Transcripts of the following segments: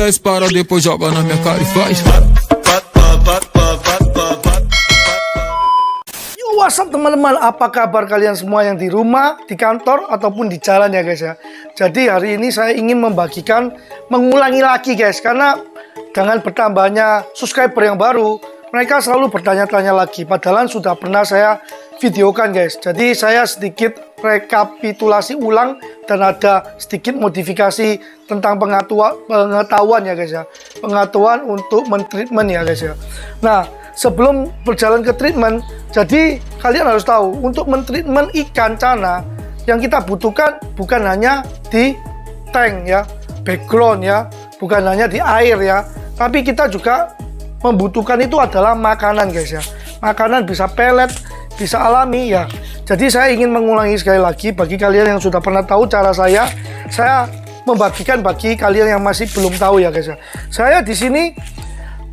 10 para depois joga na minha cara e faz. Yo, what's up teman-teman, apa kabar kalian semua yang di rumah, di kantor, ataupun di jalan ya guys ya. Jadi hari ini saya ingin membagikan, mengulangi lagi guys, karena dengan bertambahnya subscriber yang baru, mereka selalu bertanya-tanya lagi, padahal sudah pernah saya videokan guys. Jadi saya sedikit rekapitulasi ulang dan ada sedikit modifikasi tentang pengetahuan ya guys ya. Pengetahuan untuk mentreatment ya guys ya. Nah, sebelum berjalan ke treatment, jadi kalian harus tahu untuk mentreatment ikan cana yang kita butuhkan bukan hanya di tank ya, background ya, bukan hanya di air ya, tapi kita juga membutuhkan itu adalah makanan guys ya. Makanan bisa pelet, bisa alami ya. Jadi saya ingin mengulangi sekali lagi bagi kalian yang sudah pernah tahu cara saya membagikan bagi kalian yang masih belum tahu ya guys ya. Saya di sini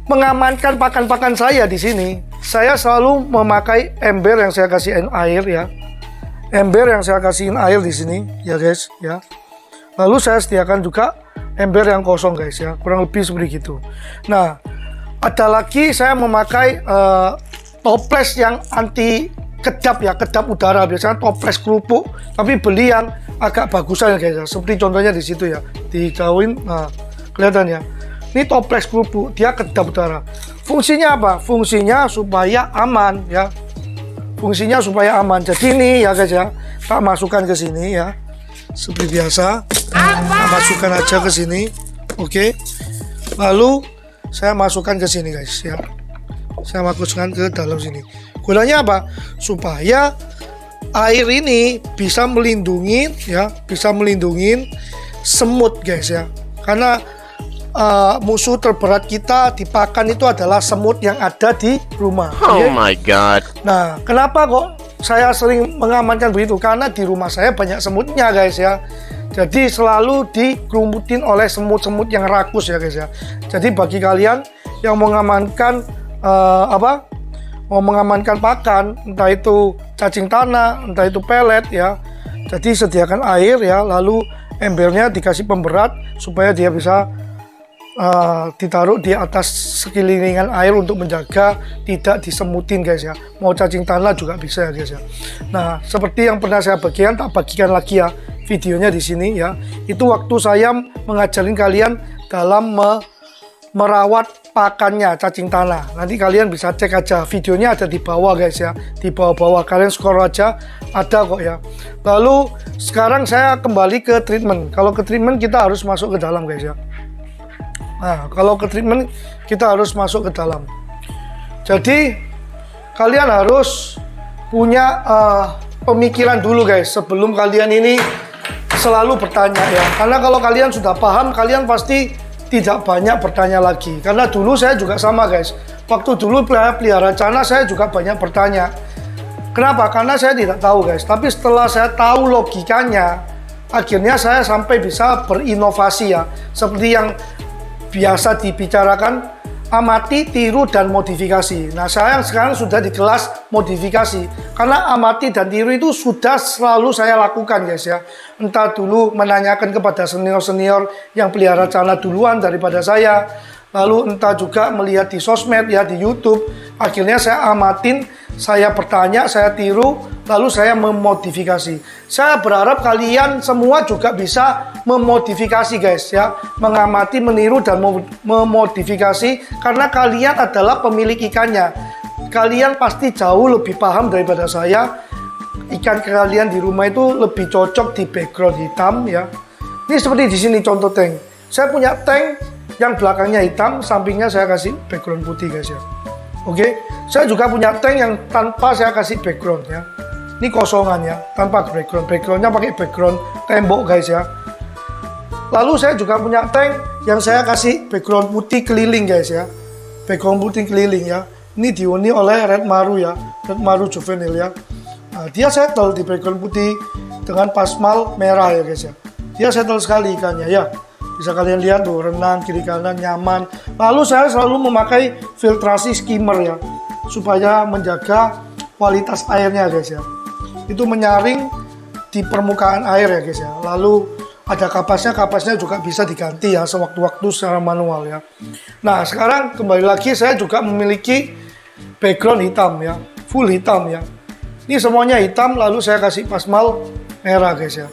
mengamankan pakan-pakan saya di sini. Saya selalu memakai ember yang saya kasihin air ya. Ember yang saya kasihin air di sini ya guys ya. Lalu saya sediakan juga ember yang kosong guys ya. Kurang lebih seperti itu. Nah, ada lagi saya memakai toples yang anti kedap ya, kedap udara. Biasanya toples kerupuk, tapi beli yang agak bagusan ya guys ya. Seperti contohnya di situ ya, dijauhin. Nah, kelihatan ya. Ini toples kerupuk, dia kedap udara. Fungsinya apa? Fungsinya supaya aman ya. Fungsinya supaya aman. Jadi ini ya guys ya, tak masukkan ke sini ya. Seperti biasa. Tak masukkan aja ke sini. Oke. Lalu saya masukkan ke sini guys ya. Saya masukkan ke dalam sini. Gunanya apa? Supaya air ini bisa melindungi ya, bisa melindungi semut guys ya. Karena musuh terberat kita di pakan itu adalah semut yang ada di rumah. Oh my god. Nah, kenapa kok saya sering mengamankan begitu? Karena di rumah saya banyak semutnya guys ya. Jadi selalu dikerumutin oleh semut-semut yang rakus ya guys ya. Jadi bagi kalian yang mengamankan mau mengamankan pakan, entah itu cacing tanah, entah itu pelet ya. Jadi sediakan air ya, lalu embernya dikasih pemberat supaya dia bisa ditaruh di atas sekelilingan air untuk menjaga tidak disemutin guys ya. Mau cacing tanah juga bisa ya guys ya. Nah, seperti yang pernah saya bagikan, tak bagikan lagi ya videonya di sini ya. Itu waktu saya mengajarin kalian dalam merawat pakannya cacing tanah. Nanti kalian bisa cek aja, videonya ada di bawah guys ya, di bawah-bawah kalian scroll aja, ada kok ya. Lalu sekarang saya kembali ke treatment. Kalau ke treatment kita harus masuk ke dalam guys ya. Nah, kalau ke treatment kita harus masuk ke dalam. Jadi kalian harus punya pemikiran dulu guys sebelum kalian ini selalu bertanya ya. Karena kalau kalian sudah paham, kalian pasti tidak banyak bertanya lagi. Karena dulu saya juga sama guys. Waktu dulu pelihara cana saya juga banyak bertanya. Kenapa? Karena saya tidak tahu guys. Tapi setelah saya tahu logikanya, akhirnya saya sampai bisa berinovasi ya. Seperti yang biasa dibicarakan, amati, tiru, dan modifikasi. Nah, saya sekarang sudah di kelas modifikasi. Karena amati dan tiru itu sudah selalu saya lakukan guys ya. Entah dulu menanyakan kepada senior-senior yang pelihara cana duluan daripada saya. Lalu entah juga melihat di sosmed ya, di YouTube. Akhirnya saya amatin, saya bertanya, saya tiru, lalu saya memodifikasi. Saya berharap kalian semua juga bisa memodifikasi guys ya. Mengamati, meniru, dan memodifikasi. Karena kalian adalah pemilik ikannya. Kalian pasti jauh lebih paham daripada saya. Ikan kalian di rumah itu lebih cocok di background hitam ya. Ini seperti di sini contoh tank. Saya punya tank yang belakangnya hitam, sampingnya saya kasih background putih guys ya. Oke, saya juga punya tank yang tanpa saya kasih background ya. Ini kosongan ya, tanpa background. Backgroundnya pakai background tembok guys ya. Lalu saya juga punya tank yang saya kasih background putih keliling guys ya. Background putih keliling ya. Ini dihuni oleh red maru ya, red maru juvenile ya. Nah, dia settle di background putih dengan pasmal merah ya guys ya. Dia settle sekali ikannya ya. Bisa kalian lihat tuh, renang kiri kanan nyaman. Lalu saya selalu memakai filtrasi skimmer ya, supaya menjaga kualitas airnya guys ya. Itu menyaring di permukaan air ya guys ya. Lalu ada kapasnya juga bisa diganti ya sewaktu-waktu secara manual ya. Nah sekarang kembali lagi saya juga memiliki background hitam ya, full hitam ya. Ini semuanya hitam, lalu saya kasih pasmal merah guys ya.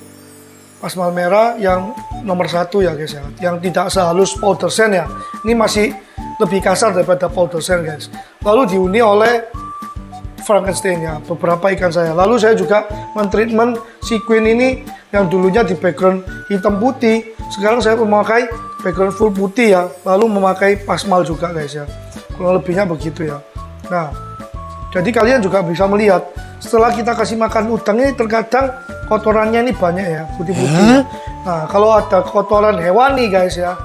Pasmal merah yang nomor 1 ya guys ya, yang tidak sehalus powder sand ya. Ini masih lebih kasar daripada powder sand guys. Lalu diuni oleh Frankenstein ya, beberapa ikan saya. Lalu saya juga mentreatment si Queen ini yang dulunya di background hitam putih, sekarang saya memakai background full putih ya, lalu memakai pasmal juga guys ya. Kurang lebihnya begitu ya. Nah, jadi kalian juga bisa melihat setelah kita kasih makan udang ini terkadang kotorannya ini banyak ya, putih-putih. Nah, kalau ada kotoran hewani guys ya,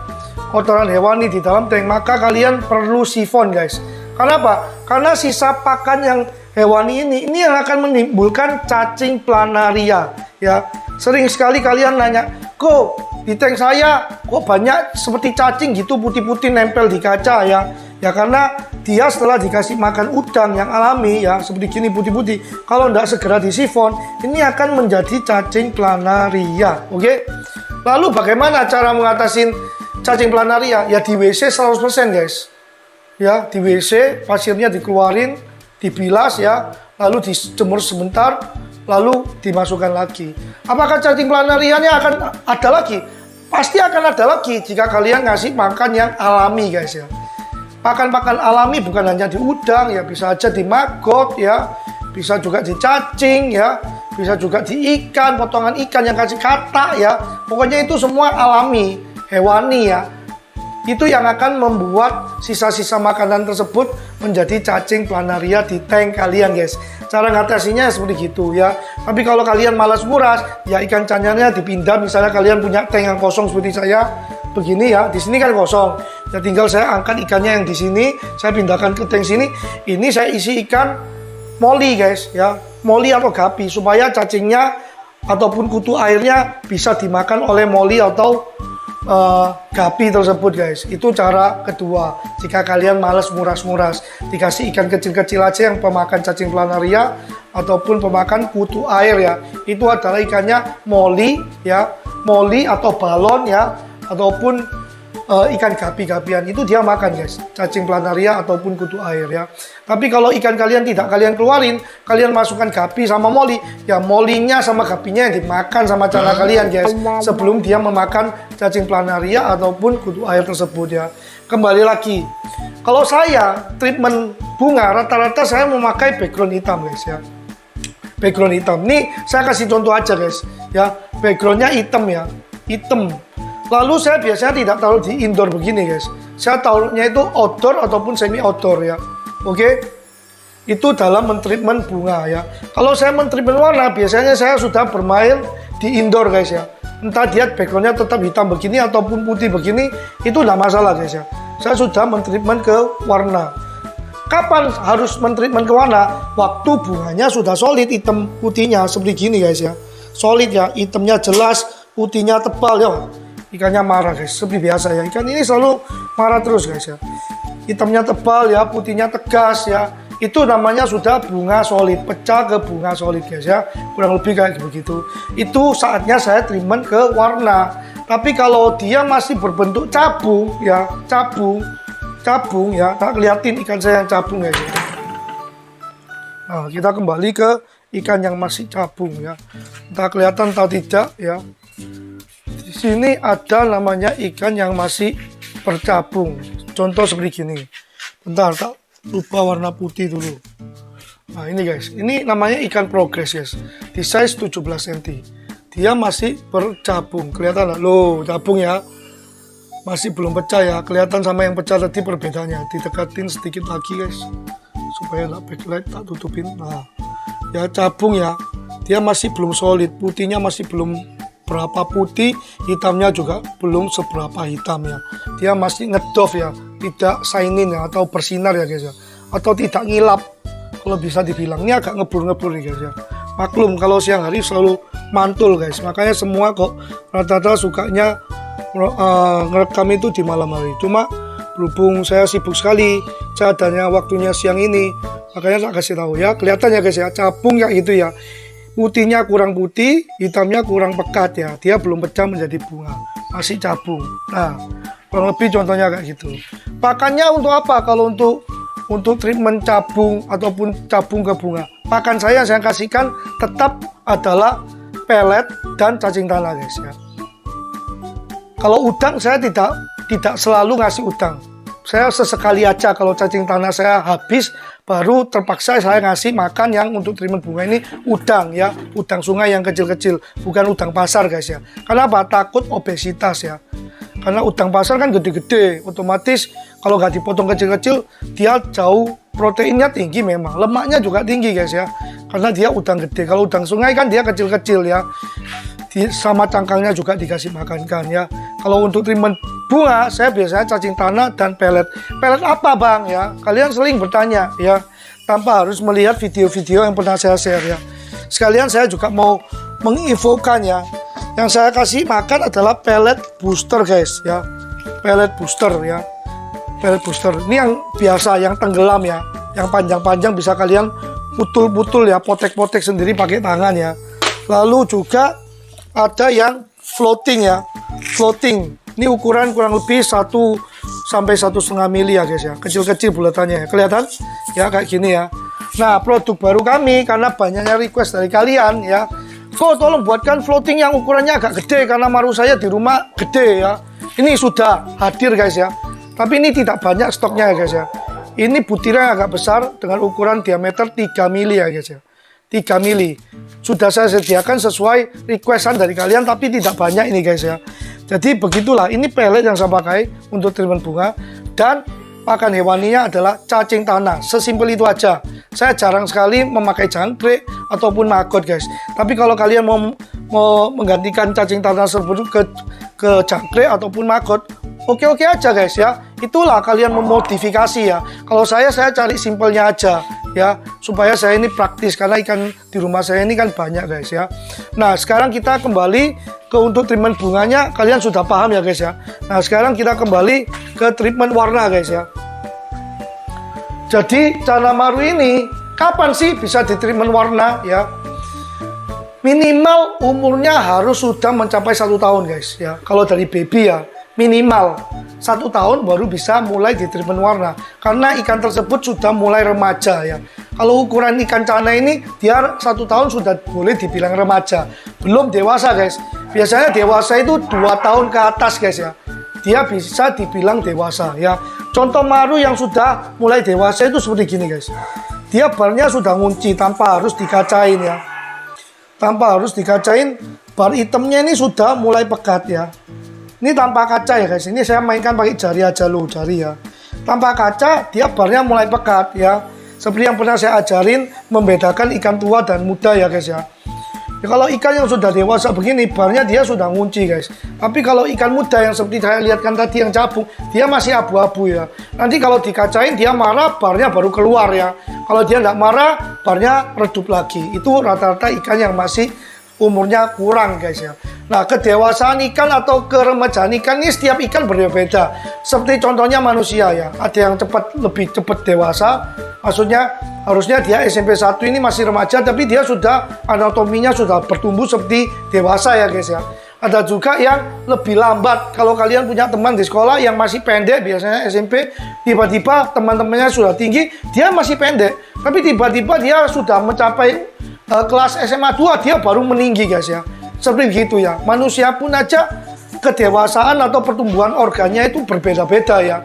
kotoran hewani di dalam tank, maka kalian perlu sifon guys. Karena apa? Karena sisa pakan yang hewani ini yang akan menimbulkan cacing planaria ya. Sering sekali kalian nanya, kok di tank saya kok banyak seperti cacing gitu putih-putih nempel di kaca ya. Ya karena dia setelah dikasih makan udang yang alami ya, seperti gini putih-putih, kalau tidak segera disifon, ini akan menjadi cacing planaria. Oke? Lalu bagaimana cara mengatasi cacing planaria? Ya di WC 100% guys. Ya di WC pasirnya dikeluarin, dibilas ya, lalu dijemur sebentar, lalu dimasukkan lagi. Apakah cacing planarianya akan ada lagi? Pasti akan ada lagi jika kalian ngasih makan yang alami guys ya. Pakan-pakan alami bukan hanya di udang ya, bisa aja di maggot ya, bisa juga di cacing ya, bisa juga di ikan, potongan ikan yang kasih kata ya. Pokoknya itu semua alami, hewani ya. Itu yang akan membuat sisa-sisa makanan tersebut menjadi cacing planaria di tank kalian guys. Cara ngatasinya seperti gitu ya. Tapi kalau kalian malas nguras, ya ikan canyanya dipindah. Misalnya kalian punya tank yang kosong seperti saya begini ya, di sini kan kosong. Ya tinggal saya angkat ikannya yang di sini, saya pindahkan ke tank sini. Ini saya isi ikan moli guys ya, moli atau gapi, supaya cacingnya ataupun kutu airnya bisa dimakan oleh moli atau gapi tersebut guys. Itu cara kedua. Jika kalian males nguras-nguras, dikasih ikan kecil-kecil aja yang pemakan cacing planaria ataupun pemakan kutu air ya. Itu adalah ikannya moli ya, moli atau balon ya, ataupun ikan gapi-gapian, itu dia makan guys, cacing planaria ataupun kutu air ya. Tapi kalau ikan kalian tidak kalian keluarin, kalian masukkan gapi sama moli, ya molinya sama gapinya yang dimakan sama cara kalian guys, sebelum dia memakan cacing planaria ataupun kutu air tersebut ya. Kembali lagi, kalau saya treatment bunga, rata-rata saya memakai background hitam guys ya. Background hitam, nih saya kasih contoh aja guys ya, backgroundnya hitam ya, hitam. Lalu saya biasanya tidak taruh di indoor begini guys. Saya taruhnya itu outdoor ataupun semi outdoor ya. Oke. Itu dalam mentreatment bunga ya. Kalau saya mentreatment warna, biasanya saya sudah bermain di indoor guys ya. Entah dia backgroundnya tetap hitam begini ataupun putih begini, itu tidak masalah guys ya. Saya sudah mentreatment ke warna. Kapan harus mentreatment ke warna? Waktu bunganya sudah solid, hitam putihnya seperti gini guys ya. Solid ya, hitamnya jelas, putihnya tebal ya. Ikannya marah guys, seperti biasa ya. Ikan ini selalu marah terus guys ya. Hitamnya tebal ya, putihnya tegas ya. Itu namanya sudah bunga solid, pecah ke bunga solid guys ya. Kurang lebih kayak begitu. Itu saatnya saya treatment ke warna. Tapi kalau dia masih berbentuk cabung ya, cabung ya, tak kelihatin ikan saya yang cabung guys ya. Nah, kita kembali ke ikan yang masih cabung ya. Entah kelihatan atau tidak ya. Di sini ada namanya ikan yang masih bercabung. Contoh seperti gini. Bentar, tak lupa warna putih dulu. Nah ini guys, ini namanya ikan progress guys. Di size 17 cm. Dia masih bercabung. Kelihatan nggak? Loh, cabung ya. Masih belum pecah ya. Kelihatan sama yang pecah tadi perbedaannya. Ditekatin sedikit lagi guys, supaya nggak backlight, tak tutupin. Nah, ya cabung ya. Dia masih belum solid. Putihnya masih belum berapa putih, hitamnya juga belum seberapa hitam ya. Dia masih ngedoff ya, tidak shinin ya, atau bersinar ya guys ya, atau tidak ngilap kalau bisa dibilang. Ini agak ngebur-ngebur nih guys ya. Maklum kalau siang hari selalu mantul guys, makanya semua kok rata-rata sukanya ngerekam itu di malam hari. Cuma berhubung saya sibuk sekali, seadanya waktunya siang ini, makanya tak kasih tahu ya. Kelihatan ya guys ya, cabung ya itu ya. putihnya kurang putih, hitamnya kurang pekat ya. Dia belum pecah menjadi bunga, masih cabung. Nah, kurang lebih contohnya kayak gitu. Pakannya untuk apa? Kalau untuk treatment cabung ataupun cabung ke bunga, pakan saya kasihkan tetap adalah pelet dan cacing tanah guys ya. Kalau udang saya tidak selalu ngasih udang. Saya sesekali aja kalau cacing tanah saya habis, baru terpaksa saya ngasih makan yang untuk treatment bunga ini udang ya, udang sungai yang kecil-kecil, bukan udang pasar guys ya. Karena apa? Takut obesitas ya. Karena udang pasar kan gede-gede, otomatis kalau nggak dipotong kecil-kecil, dia jauh proteinnya tinggi memang, lemaknya juga tinggi guys ya. Karena dia udang gede. Kalau udang sungai kan dia kecil-kecil ya. Sama cangkangnya juga dikasih makankan ya. Kalau untuk treatment bunga, saya biasanya cacing tanah dan pelet. Pelet apa bang ya? Kalian sering bertanya ya, tanpa harus melihat video-video yang pernah saya share ya. Sekalian saya juga mau menginfokan ya. Yang saya kasih makan adalah pelet booster guys ya. Pelet booster ya. Pelet booster. Ini yang biasa, yang tenggelam ya. Yang panjang-panjang bisa kalian putul-putul ya, potek-potek sendiri pakai tangan ya. Lalu juga ada yang floating ya, floating. Ini ukuran kurang lebih 1 sampai 1,5 mili ya guys ya, kecil-kecil bulatannya ya. Kelihatan ya kayak gini ya. Nah, produk baru kami karena banyaknya request dari kalian ya, tolong buatkan floating yang ukurannya agak gede karena maru saya di rumah gede ya. Ini sudah hadir guys ya, tapi ini tidak banyak stoknya ya guys ya. Ini butirnya agak besar dengan ukuran diameter 3 mili ya guys ya. 3 mili sudah saya sediakan sesuai requestan dari kalian, tapi tidak banyak ini guys ya. Jadi begitulah, ini pelet yang saya pakai untuk treatment bunga, dan pakan hewaninya adalah cacing tanah. Sesimpel itu aja. Saya jarang sekali memakai jangkrik ataupun maggot guys. Tapi kalau kalian mau menggantikan cacing tanah tersebut ke jangkrik ataupun maggot, oke-oke aja guys ya. Itulah kalian memodifikasi ya. Kalau saya cari simpelnya aja ya, supaya saya ini praktis karena ikan di rumah saya ini kan banyak guys ya. Nah, sekarang kita kembali ke untuk treatment bunganya, kalian sudah paham ya guys ya. Nah, sekarang kita kembali ke treatment warna guys ya. Jadi Cana Maru ini kapan sih bisa di treatment warna ya? Minimal umurnya harus sudah mencapai 1 tahun guys ya. Kalau dari baby ya, minimal 1 tahun baru bisa mulai di treatment warna, karena ikan tersebut sudah mulai remaja ya. Kalau ukuran ikan cana ini dia 1 tahun sudah boleh dibilang remaja, belum dewasa guys. Biasanya dewasa itu 2 tahun ke atas guys ya, dia bisa dibilang dewasa ya. Contoh maru yang sudah mulai dewasa itu seperti gini guys, dia barnya sudah ngunci tanpa harus dikacain ya, tanpa harus dikacain. Bar hitamnya ini sudah mulai pekat ya. Ini tanpa kaca ya guys, ini saya mainkan pakai jari aja loh, jari ya. Tanpa kaca dia barnya mulai pekat ya. Seperti yang pernah saya ajarin membedakan ikan tua dan muda ya guys ya. Ya, kalau ikan yang sudah dewasa begini, barnya dia sudah ngunci guys. Tapi kalau ikan muda yang seperti saya lihatkan tadi yang cabung, dia masih abu-abu ya. Nanti kalau dikacain dia marah, barnya baru keluar ya. Kalau dia nggak marah, barnya redup lagi. Itu rata-rata ikan yang masih umurnya kurang guys ya. Nah, kedewasaan ikan atau keremajaan ikan ini setiap ikan berbeda. Seperti contohnya manusia ya, ada yang lebih cepat dewasa. Maksudnya harusnya dia SMP 1 ini masih remaja, tapi dia sudah anatominya sudah bertumbuh seperti dewasa ya guys ya. Ada juga yang lebih lambat. Kalau kalian punya teman di sekolah yang masih pendek, biasanya SMP, tiba-tiba teman-temannya sudah tinggi, dia masih pendek. Tapi tiba-tiba dia sudah mencapai kelas SMA 2, dia baru meninggi guys ya. Seperti begitu ya. Manusia pun aja kedewasaan atau pertumbuhan organnya itu berbeda-beda ya.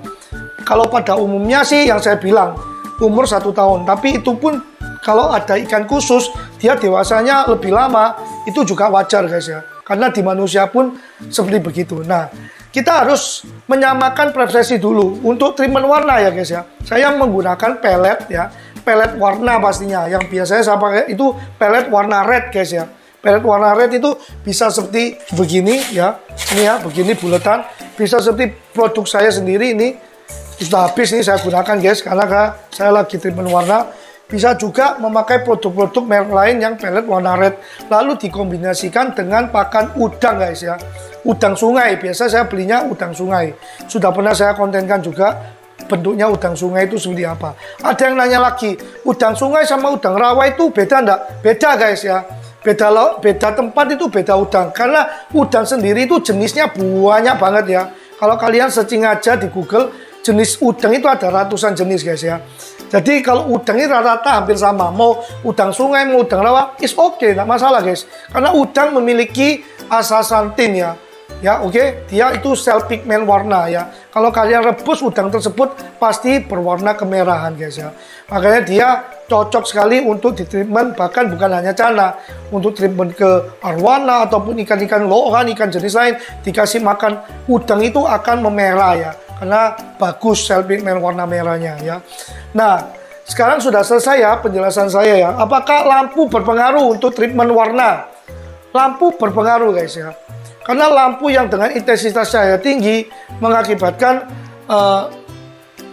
Kalau pada umumnya sih yang saya bilang umur 1 tahun. Tapi itu pun kalau ada ikan khusus dia dewasanya lebih lama, itu juga wajar guys ya. Karena di manusia pun seperti begitu. Nah, kita harus menyamakan preferensi dulu. Untuk treatment warna ya guys ya, saya menggunakan pelet ya. Pelet warna pastinya. Yang biasanya saya pakai itu pelet warna red guys ya. Pelet warna red itu bisa seperti begini ya. Ini ya, begini bulatan. Bisa seperti produk saya sendiri ini. Sudah habis ini saya gunakan guys, karena saya lagi treatment warna. Bisa juga memakai produk-produk merek lain yang pelet warna red. Lalu dikombinasikan dengan pakan udang guys ya. Udang sungai, biasa saya belinya udang sungai. Sudah pernah saya kontenkan juga bentuknya udang sungai itu seperti apa. Ada yang nanya lagi, udang sungai sama udang rawa itu beda enggak? Beda guys ya. beda tempat itu beda udang. Karena udang sendiri itu jenisnya banyak banget ya. Kalau kalian searching aja di Google, jenis udang itu ada ratusan jenis guys ya. Jadi kalau udang ini rata-rata hampir sama. Mau udang sungai, mau udang rawa, is oke, nggak masalah guys. Karena udang memiliki astaxanthin ya. Ya oke, dia itu sel pigmen warna ya. Kalau kalian rebus udang tersebut pasti berwarna kemerahan guys ya. Makanya dia cocok sekali untuk ditreatment, bahkan bukan hanya cana, untuk treatment ke arwana ataupun ikan-ikan lohan, ikan jenis lain, dikasih makan udang itu akan memerah ya. Karena bagus sel pigmen warna merahnya ya. Nah, sekarang sudah selesai ya penjelasan saya ya. Apakah lampu berpengaruh untuk treatment warna? Lampu berpengaruh guys ya. Karena lampu yang dengan intensitas cahaya tinggi mengakibatkan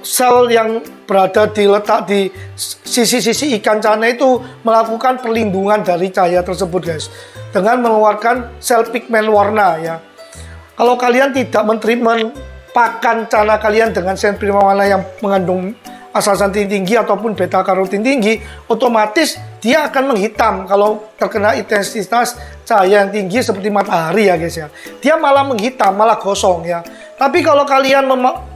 sel yang berada letak di sisi-sisi ikan cana itu melakukan perlindungan dari cahaya tersebut guys. Dengan mengeluarkan sel pigmen warna ya. Kalau kalian tidak mentreatment pakan cana kalian dengan sel pigmen warna yang mengandung astaxanthin tinggi ataupun beta karotin tinggi, otomatis dia akan menghitam kalau terkena intensitas cahaya yang tinggi seperti matahari ya guys ya. Dia malah menghitam, malah gosong ya. Tapi kalau kalian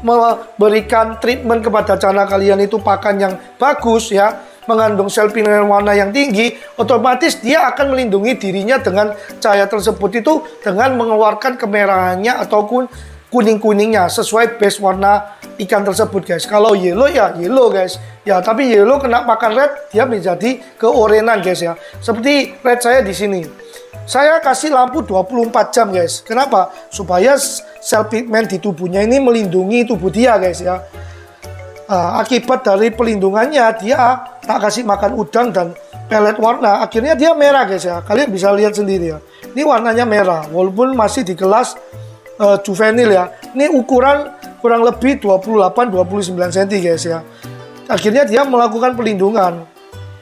memberikan treatment kepada cana kalian itu pakan yang bagus ya, mengandung sel pigmen warna yang tinggi, otomatis dia akan melindungi dirinya dengan cahaya tersebut itu dengan mengeluarkan kemerahannya ataupun kuning-kuningnya sesuai base warna ikan tersebut guys. Kalau yellow ya yellow guys ya, tapi yellow kena makan red dia menjadi keorenan guys ya. Seperti red saya di sini, saya kasih lampu 24 jam guys. Kenapa? Supaya sel pigmen di tubuhnya ini melindungi tubuh dia guys ya. Akibat dari pelindungannya dia tak kasih makan udang dan pelet warna, akhirnya dia merah guys ya. Kalian bisa lihat sendiri ya, ini warnanya merah walaupun masih di kelas juvenil ya. Ini ukuran kurang lebih 28-29 cm guys ya. Akhirnya dia melakukan pelindungan.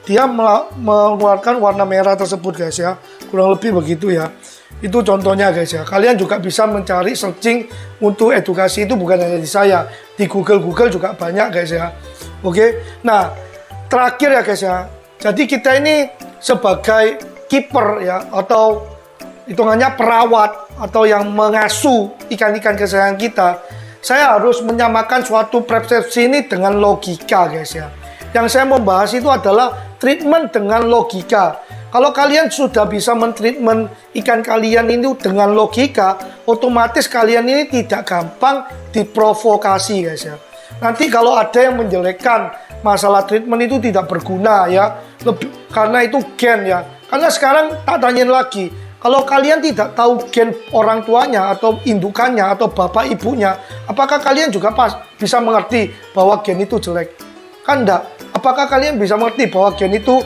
Dia mengeluarkan warna merah tersebut guys ya. Kurang lebih begitu ya. Itu contohnya guys ya. Kalian juga bisa mencari searching untuk edukasi itu bukan hanya di saya. Di Google juga banyak guys ya. Oke. Nah, terakhir ya guys ya. Jadi kita ini sebagai kiper ya, atau hitungannya perawat atau yang mengasuh ikan-ikan kesayangan kita, saya harus menyamakan suatu persepsi ini dengan logika guys ya. Yang saya membahas itu adalah treatment dengan logika. Kalau kalian sudah bisa mentreatment ikan kalian ini dengan logika, otomatis kalian ini tidak gampang diprovokasi guys ya. Nanti kalau ada yang menjelekkan masalah treatment itu tidak berguna ya, karena itu gen ya. Karena sekarang tak tanyain lagi, kalau kalian tidak tahu gen orang tuanya atau indukannya atau bapak ibunya, apakah kalian juga bisa mengerti bahwa gen itu jelek? Kan enggak. Apakah kalian bisa mengerti bahwa gen itu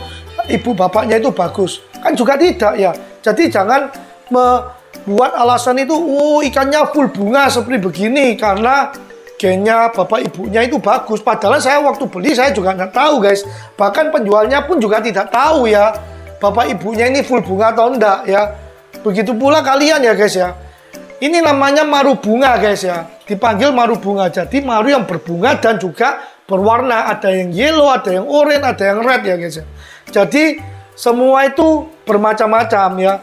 ibu bapaknya itu bagus? Kan juga tidak ya. Jadi jangan membuat alasan itu, ikannya full bunga seperti begini karena gennya bapak ibunya itu bagus. Padahal saya waktu beli saya juga nggak tahu guys. Bahkan penjualnya pun juga tidak tahu ya, bapak ibunya ini full bunga atau enggak ya. Begitu pula kalian ya guys ya. Ini namanya maru bunga guys ya. Dipanggil maru bunga. Jadi maru yang berbunga dan juga berwarna. Ada yang yellow, ada yang orange, ada yang red ya guys ya. Jadi semua itu bermacam-macam ya.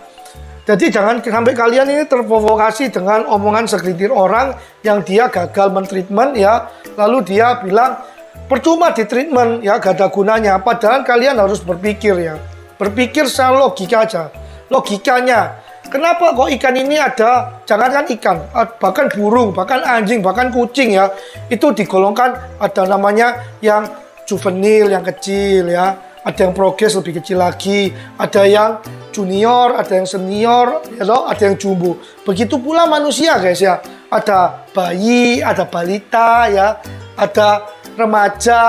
Jadi jangan sampai kalian ini terprovokasi dengan omongan segelintir orang yang dia gagal mentreatment ya. Lalu dia bilang percuma ditreatment ya, gak ada gunanya. Padahal kalian harus berpikir ya. Berpikir secara logika aja. Logikanya, kenapa kok ikan ini ada, jangankan ikan, bahkan burung, bahkan anjing, bahkan kucing ya, itu digolongkan ada namanya yang juvenil, yang kecil ya, ada yang progres lebih kecil lagi, ada yang junior, ada yang senior, ya loh, ada yang jumbo. Begitu pula manusia guys ya, ada bayi, ada balita ya, ada remaja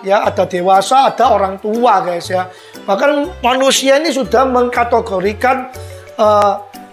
ya, ada dewasa, ada orang tua guys ya. Bahkan manusia ini sudah mengkategorikan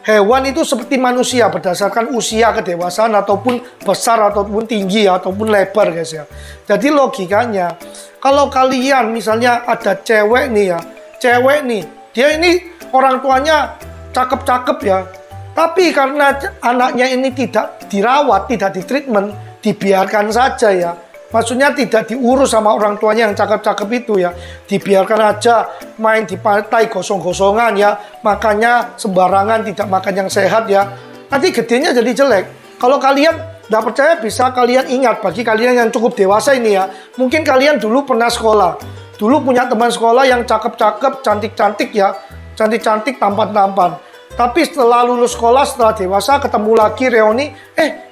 hewan itu seperti manusia berdasarkan usia kedewasaan ataupun besar ataupun tinggi ataupun lebar guys ya. Jadi logikanya, kalau kalian misalnya ada cewek nih ya, cewek nih, dia ini orang tuanya cakep-cakep ya, tapi karena anaknya ini tidak dirawat, tidak ditreatment, dibiarkan saja ya, Maksudnya tidak diurus sama orang tuanya yang cakep-cakep itu ya. Dibiarkan aja main di pantai gosong-gosongan ya. Makannya sembarangan, tidak makan yang sehat ya. Nanti gedenya jadi jelek. Kalau kalian nggak percaya bisa kalian ingat, bagi kalian yang cukup dewasa ini ya. Mungkin kalian dulu pernah sekolah. Dulu punya teman sekolah yang cakep-cakep, cantik-cantik ya. Cantik-cantik, tampan-tampan. Tapi setelah lulus sekolah, setelah dewasa, ketemu lagi reuni.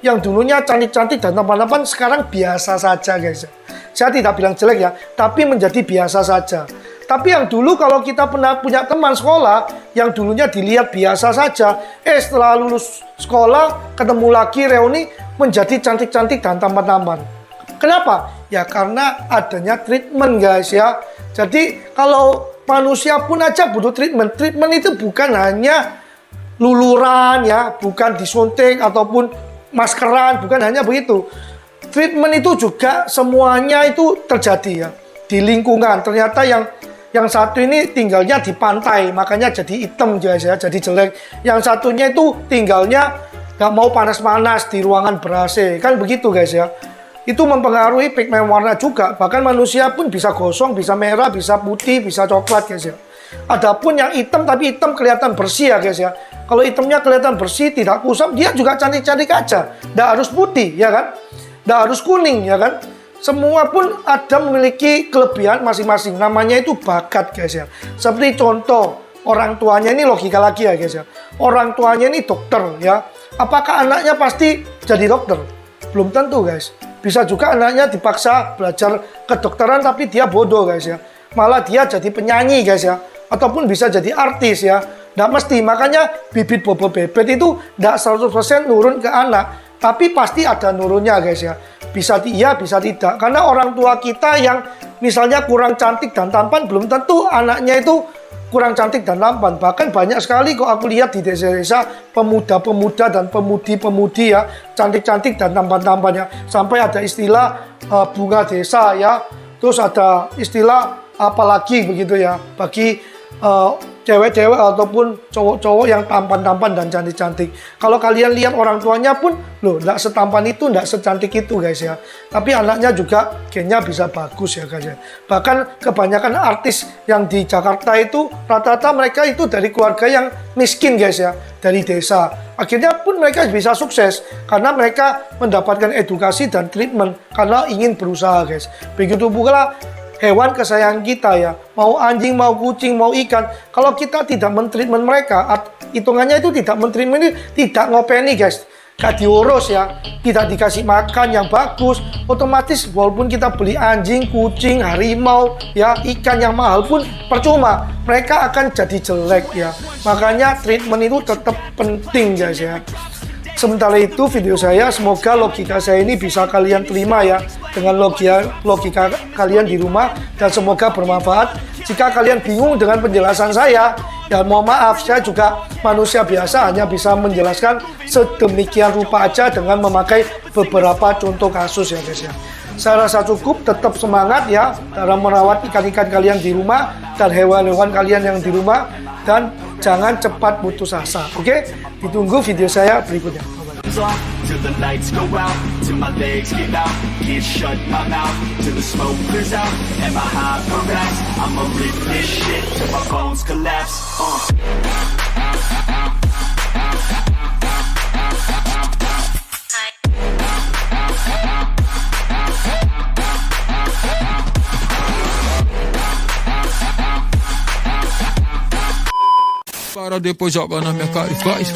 Yang dulunya cantik-cantik dan tampan-tampan sekarang biasa saja guys. Saya tidak bilang jelek ya, tapi menjadi biasa saja. Tapi yang dulu kalau kita pernah punya teman sekolah yang dulunya dilihat biasa saja, setelah lulus sekolah ketemu lagi reuni menjadi cantik-cantik dan tampan-tampan. Kenapa? Ya karena adanya treatment guys ya. Jadi kalau manusia pun aja butuh treatment. Treatment itu bukan hanya luluran ya, bukan disuntik ataupun maskeran, bukan hanya begitu. Treatment itu juga semuanya itu terjadi ya di lingkungan. Ternyata yang satu ini tinggalnya di pantai, makanya jadi hitam guys ya, jadi jelek. Yang satunya itu tinggalnya nggak mau panas-panas di ruangan ber-AC, kan begitu guys ya. Itu mempengaruhi pigmen warna juga. Bahkan manusia pun bisa gosong, bisa merah, bisa putih, bisa coklat guys ya. Adapun yang hitam tapi hitam kelihatan bersih ya guys ya. Kalau hitamnya kelihatan bersih, tidak kusam, dia juga cantik-cantik aja. Nggak harus putih ya kan, nggak harus kuning ya kan. Semua pun ada memiliki kelebihan masing-masing. Namanya itu bakat guys ya. Seperti contoh orang tuanya ini logika lagi ya guys ya. Orang tuanya ini dokter ya. Apakah anaknya pasti jadi dokter? Belum tentu guys. Bisa juga anaknya dipaksa belajar kedokteran tapi dia bodoh guys ya. Malah dia jadi penyanyi guys ya. Ataupun bisa jadi artis ya. Nggak mesti. Makanya bibit bobot bebet itu nggak 100% nurun ke anak. Tapi pasti ada nurunnya guys ya. Bisa iya, bisa tidak. Karena orang tua kita yang misalnya kurang cantik dan tampan, belum tentu anaknya itu kurang cantik dan tampan. Bahkan banyak sekali kok aku lihat di desa-desa pemuda-pemuda dan pemudi-pemudi ya, cantik-cantik dan tampan-tampannya. Sampai ada istilah bunga desa ya. Terus ada istilah apalagi begitu ya, bagi cewek-cewek ataupun cowok-cowok yang tampan-tampan dan cantik-cantik. Kalau kalian lihat orang tuanya pun, loh, nggak setampan itu, nggak secantik itu guys ya. Tapi anaknya juga gennya bisa bagus ya guys ya. Bahkan kebanyakan artis yang di Jakarta itu, rata-rata mereka itu dari keluarga yang miskin guys ya, dari desa. Akhirnya pun mereka bisa sukses, karena mereka mendapatkan edukasi dan treatment, karena ingin berusaha guys. Begitu pula hewan kesayangan kita ya, mau anjing, mau kucing, mau ikan. Kalau kita tidak mentreatment mereka, hitungannya itu tidak mentreatment, ini tidak ngopeni guys, gak diurus ya, tidak dikasih makan yang bagus, otomatis walaupun kita beli anjing, kucing, harimau ya, ikan yang mahal pun percuma, mereka akan jadi jelek ya. Makanya treatment itu tetap penting guys ya. Sementara itu video saya, semoga logika saya ini bisa kalian terima ya, dengan logika kalian di rumah, dan semoga bermanfaat. Jika kalian bingung dengan penjelasan saya, ya mohon maaf, saya juga manusia biasa, hanya bisa menjelaskan sedemikian rupa aja dengan memakai beberapa contoh kasus ya guys ya. Saya rasa cukup, tetap semangat ya dalam merawat ikan-ikan kalian di rumah dan hewan-hewan kalian yang di rumah, dan jangan cepat putus asa. Oke? Ditunggu video saya berikutnya. Till the lights go out, till my legs give out, can't shut my mouth, till the smoke clears out, and my hyper rise, I'ma rip this shit till my bones collapse, Para depois joga na minha cara e faz.